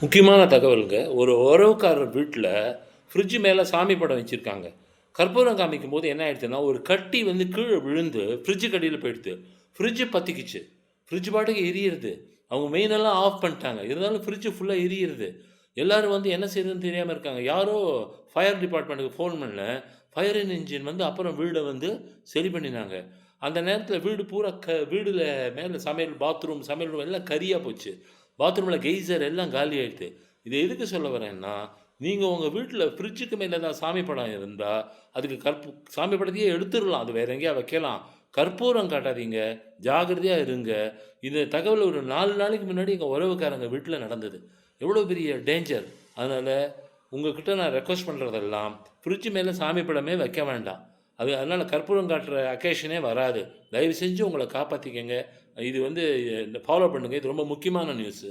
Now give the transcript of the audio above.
முக்கியமான தகவலுங்க. ஒரு உறவுக்காரர் வீட்ல ஃப்ரிட்ஜ் மேல சாமி படம் வச்சிருக்காங்க. கற்பூரம் காமிக்கும்போது என்ன ஆயிடுச்சுன்னா, ஒரு கட்டி வந்து கீழ விழுந்து ஃப்ரிட்ஜுக்கு அடியில போயிடுத்து. ஃப்ரிட்ஜ் பத்திக்கிச்சு. ஃப்ரிட்ஜ் பாட்டுக்கு எரியுறது. அவங்க மெயினெல்லாம் ஆஃப் பண்ணிட்டாங்க. இருந்தாலும் ஃப்ரிட்ஜ் ஃபுல்லா எரியுறது. எல்லாரும் வந்து என்ன செய்றதுன்னு தெரியாம இருக்காங்க. யாரோ ஃபயர் டிபார்ட்மென்ட்க்கு ஃபோன் பண்ணேன். ஃபயர் என்ஜின் வந்து அப்புறம் வீட வந்து சரி பண்ணினாங்க. அந்த நேரத்தில வீடு பூரா வீடுல மேல சமையல் பாத்ரூம், சமையல் ரூம் எல்லாம் கரியா போச்சு. பாத்ரூம்ல கெய்சர் எல்லாம் காலி ஆயிடுத்து. இத எதுக்கு சொல்ல வரேன்னா, நீங்க உங்க வீட்ல ஃப்ரிட்ஜுக்கு மேல ஏதாவது சாமி படம் இருந்தா, அதுக்கு சாமி படத்தையே எடுத்துறலாம். அது வேற எங்கேயா வைக்கலாம். கற்பூரம் காட்டாதீங்க. ஜாக்கிரதையா இருங்க. இந்த தகவல் ஒரு 4 நாளைக்கு முன்னாடி எங்க உறவுக்காரங்க வீட்ல நடந்தது. எவ்வளோ பெரிய டேஞ்சர். அதனால உங்ககிட்ட நான் ரெக்வெஸ்ட் பண்றதெல்லாம், ஃப்ரிட்ஜ் மேல சாமி படமே வைக்க வேண்டாம். அதனால கற்பூரம் காட்டுற அக்கேஷனே வராது. தயவு செஞ்சு உங்கள காப்பாத்திக்கங்க. இது வந்து ஃபாலோ பண்ணுங்க. இது ரொம்ப முக்கியமான நியூஸு.